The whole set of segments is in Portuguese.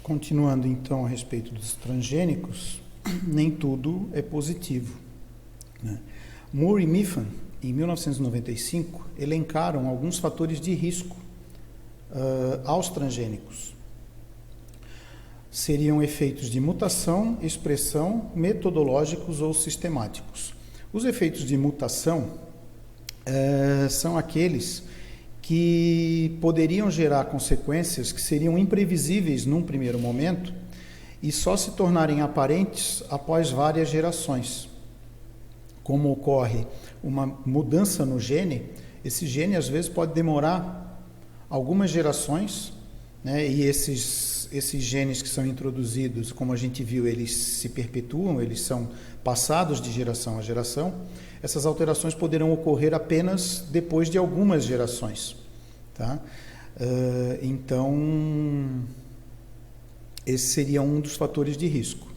Continuando então a respeito dos transgênicos, nem tudo é positivo, né? Moore e Mifflin, em 1995, elencaram alguns fatores de risco aos transgênicos. Seriam efeitos de mutação, expressão, metodológicos ou sistemáticos. Os efeitos de mutação são aqueles que poderiam gerar consequências que seriam imprevisíveis num primeiro momento e só se tornarem aparentes após várias gerações. Como ocorre uma mudança no gene, esse gene às vezes pode demorar algumas gerações, né? E esses genes que são introduzidos, como a gente viu, eles se perpetuam, eles são passados de geração a geração. Essas alterações poderão ocorrer apenas depois de algumas gerações, tá? Então, esse seria um dos fatores de risco.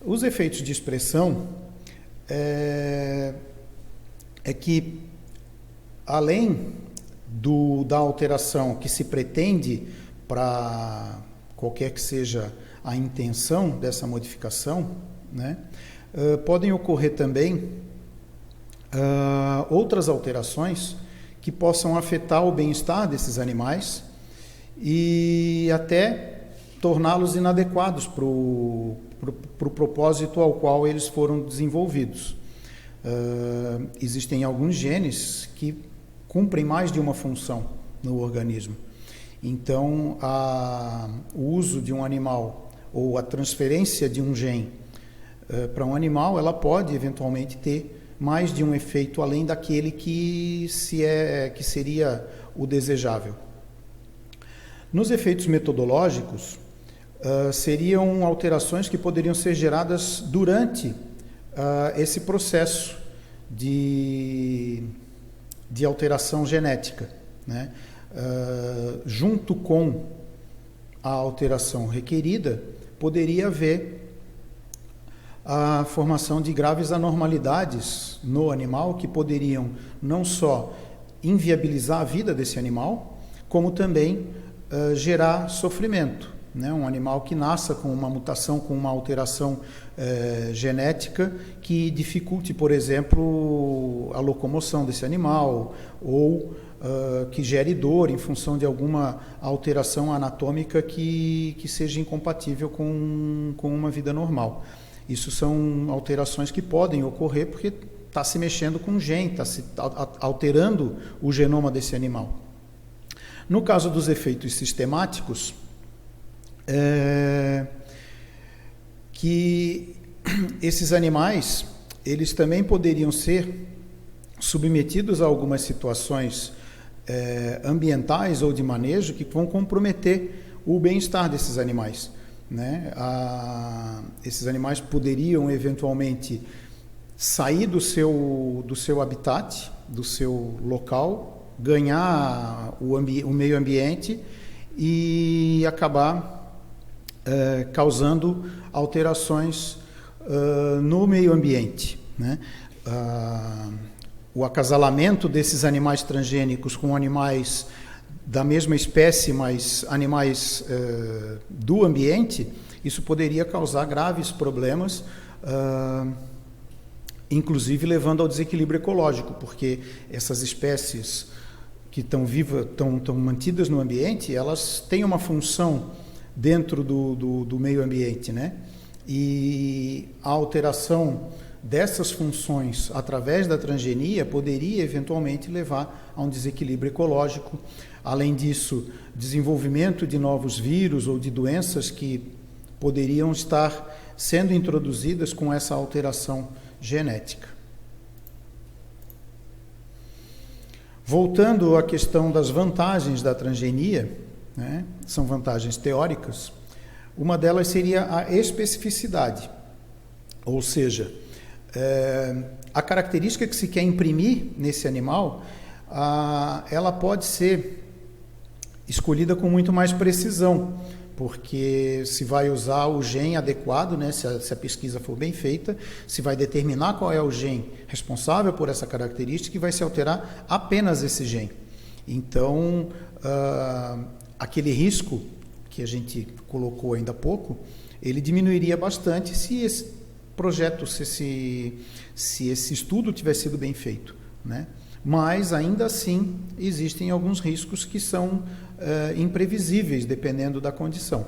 Os efeitos de expressão é que, além da alteração que se pretende para qualquer que seja a intenção dessa modificação, né, podem ocorrer também outras alterações que possam afetar o bem-estar desses animais e até torná-los inadequados para o propósito ao qual eles foram desenvolvidos. Existem alguns genes que cumprem mais de uma função no organismo. Então, o uso de um animal ou a transferência de um gene para um animal, ela pode eventualmente ter mais de um efeito além daquele que seria o desejável. Nos efeitos metodológicos, seriam alterações que poderiam ser geradas durante esse processo de alteração genética, né? Junto com a alteração requerida, poderia haver a formação de graves anormalidades no animal que poderiam não só inviabilizar a vida desse animal, como também gerar sofrimento, né? Um animal que nasça com uma mutação, com uma alteração genética que dificulte, por exemplo, a locomoção desse animal ou que gere dor em função de alguma alteração anatômica que seja incompatível com uma vida normal. Isso são alterações que podem ocorrer porque está se mexendo com o gene, está se alterando o genoma desse animal. No caso dos efeitos sistemáticos, que esses animais, eles também poderiam ser submetidos a algumas situações ambientais ou de manejo que vão comprometer o bem-estar desses animais, né? Esses animais poderiam eventualmente sair do seu habitat, do seu local, ganhar o meio ambiente e acabar causando alterações no meio ambiente, né? O acasalamento desses animais transgênicos com animais da mesma espécie, mas animais do ambiente, isso poderia causar graves problemas, inclusive levando ao desequilíbrio ecológico, porque essas espécies que estão vivas, estão mantidas no ambiente, elas têm uma função dentro do meio ambiente, né? E a alteração dessas funções através da transgenia poderia eventualmente levar a um desequilíbrio ecológico. Além disso, desenvolvimento de novos vírus ou de doenças que poderiam estar sendo introduzidas com essa alteração genética. Voltando à questão das vantagens da transgenia, né, são vantagens teóricas, uma delas seria a especificidade, ou seja, a característica que se quer imprimir nesse animal, ela pode ser escolhida com muito mais precisão, porque se vai usar o gene adequado, né, se a pesquisa for bem feita, se vai determinar qual é o gene responsável por essa característica e vai se alterar apenas esse gene. Então, aquele risco que a gente colocou ainda há pouco, ele diminuiria bastante se esse projeto, se esse estudo tivesse sido bem feito, né? Mas, ainda assim, existem alguns riscos que são imprevisíveis, dependendo da condição.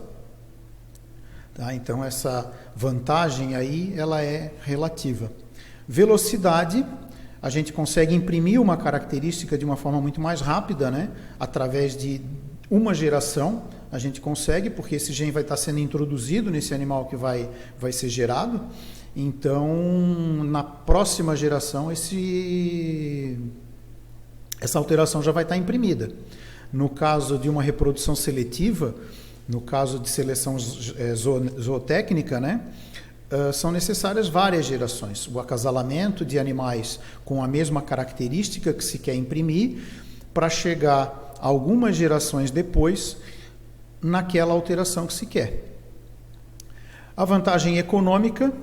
Tá? Então, essa vantagem aí, ela é relativa. Velocidade, a gente consegue imprimir uma característica de uma forma muito mais rápida, né? Através de uma geração, a gente consegue, porque esse gene vai estar sendo introduzido nesse animal que vai ser gerado. Então, na próxima geração, essa alteração já vai estar imprimida. No caso de uma reprodução seletiva, no caso de seleção zootécnica, né, são necessárias várias gerações. O acasalamento de animais com a mesma característica que se quer imprimir, para chegar algumas gerações depois naquela alteração que se quer. A vantagem econômica,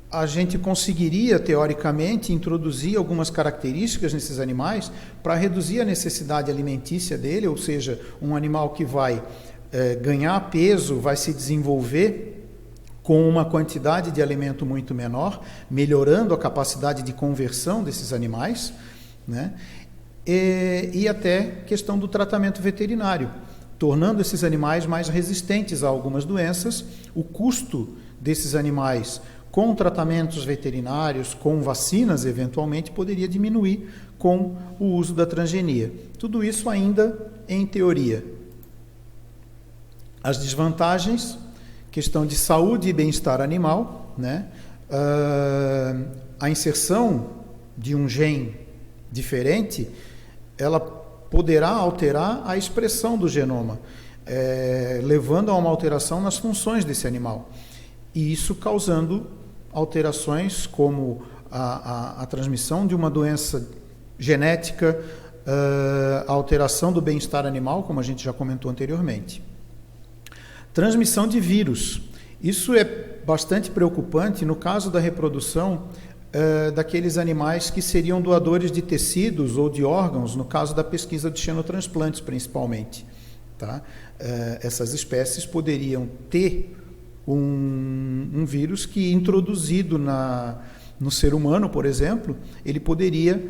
a gente conseguiria, teoricamente, introduzir algumas características nesses animais para reduzir a necessidade alimentícia dele, ou seja, um animal que vai ganhar peso, vai se desenvolver com uma quantidade de alimento muito menor, melhorando a capacidade de conversão desses animais, né? E até questão do tratamento veterinário, tornando esses animais mais resistentes a algumas doenças. O custo desses animais com tratamentos veterinários, com vacinas, eventualmente, poderia diminuir com o uso da transgenia. Tudo isso ainda em teoria. As desvantagens, questão de saúde e bem-estar animal, né? A inserção de um gene diferente, ela poderá alterar a expressão do genoma, levando a uma alteração nas funções desse animal. E isso causando alterações como a transmissão de uma doença genética, a alteração do bem-estar animal, como a gente já comentou anteriormente. Transmissão de vírus. Isso é bastante preocupante no caso da reprodução daqueles animais que seriam doadores de tecidos ou de órgãos, no caso da pesquisa de xenotransplantes, principalmente. Tá? Essas espécies poderiam ter um vírus que, introduzido no ser humano, por exemplo, ele poderia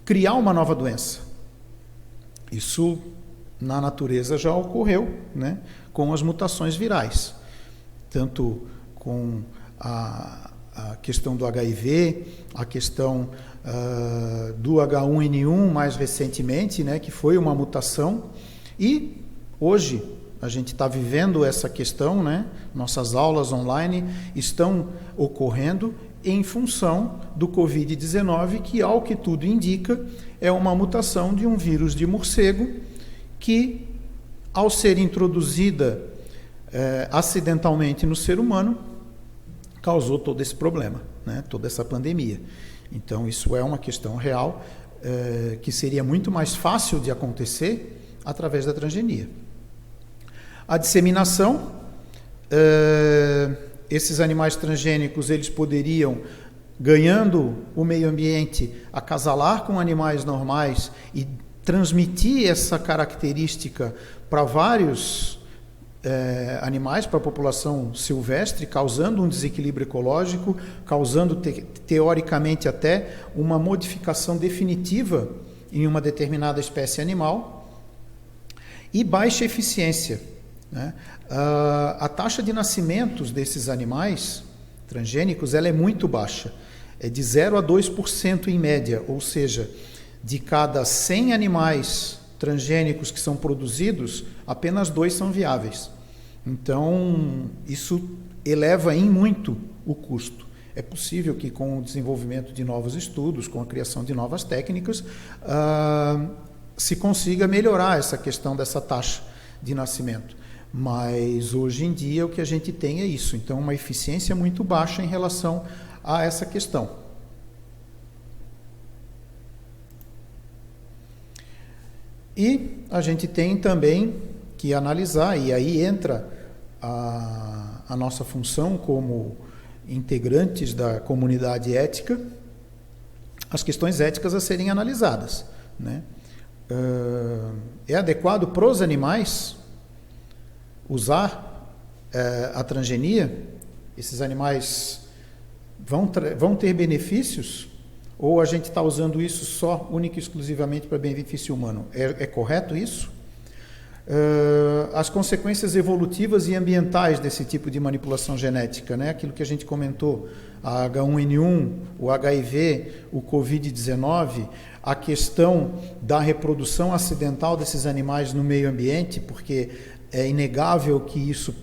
criar uma nova doença. Isso, na natureza, já ocorreu, né, com as mutações virais, tanto com a questão do HIV, a questão do H1N1 mais recentemente, né, que foi uma mutação, e hoje a gente está vivendo essa questão, né? Nossas aulas online estão ocorrendo em função do Covid-19, que, ao que tudo indica, é uma mutação de um vírus de morcego que, ao ser introduzida acidentalmente no ser humano, causou todo esse problema, né? Toda essa pandemia. Então, isso é uma questão real que seria muito mais fácil de acontecer através da transgenia. A disseminação, esses animais transgênicos, eles poderiam, ganhando o meio ambiente, acasalar com animais normais e transmitir essa característica para vários animais, para a população silvestre, causando um desequilíbrio ecológico, causando, teoricamente, até uma modificação definitiva em uma determinada espécie animal. E baixa eficiência, né? A taxa de nascimentos desses animais transgênicos, ela é muito baixa, é de 0 a 2% em média, ou seja, de cada 100 animais transgênicos que são produzidos, apenas 2 são viáveis. Então, isso eleva em muito o custo. É possível que, com o desenvolvimento de novos estudos, com a criação de novas técnicas, se consiga melhorar essa questão dessa taxa de nascimento. Mas, hoje em dia, o que a gente tem é isso. Então, uma eficiência muito baixa em relação a essa questão. E a gente tem também que analisar, e aí entra a nossa função como integrantes da comunidade ética, as questões éticas a serem analisadas, né? é adequado para os animais usar a transgenia? Esses animais vão ter benefícios? Ou a gente está usando isso só, única e exclusivamente para benefício humano? É correto isso? As consequências evolutivas e ambientais desse tipo de manipulação genética, né? Aquilo que a gente comentou, a H1N1, o HIV, o Covid-19, a questão da reprodução acidental desses animais no meio ambiente, porque é inegável que isso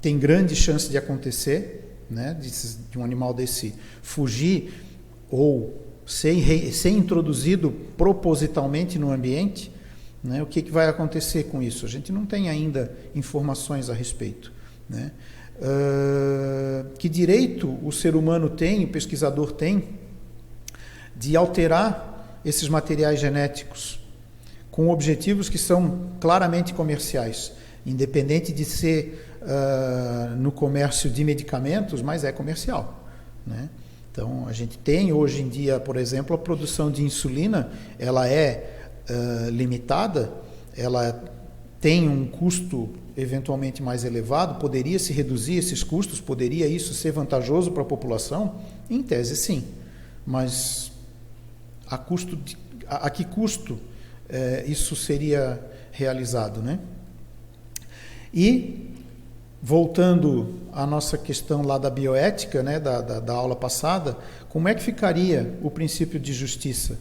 tem grande chance de acontecer, né? De um animal desse fugir ou ser introduzido propositalmente no ambiente, né? O que vai acontecer com isso? A gente não tem ainda informações a respeito, né? Que direito o ser humano tem, o pesquisador tem, de alterar esses materiais genéticos com objetivos que são claramente comerciais, independente de ser no comércio de medicamentos, mas é comercial, né? Então, a gente tem hoje em dia, por exemplo, a produção de insulina, ela é limitada, ela tem um custo eventualmente mais elevado, poderia se reduzir esses custos, poderia isso ser vantajoso para a população? Em tese, sim, mas a que custo isso seria realizado, né? E, voltando à nossa questão lá da bioética, né, da aula passada, como é que ficaria o princípio de justiça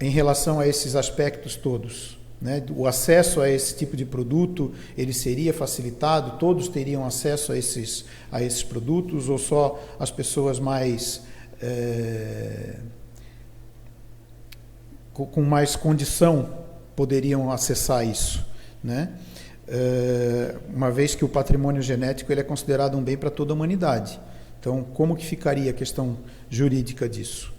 em relação a esses aspectos todos, né? O acesso a esse tipo de produto, ele seria facilitado, todos teriam acesso a esses produtos, ou só as pessoas mais com mais condição poderiam acessar isso, né? Uma vez que o patrimônio genético ele é considerado um bem para toda a humanidade. Então, como que ficaria a questão jurídica disso?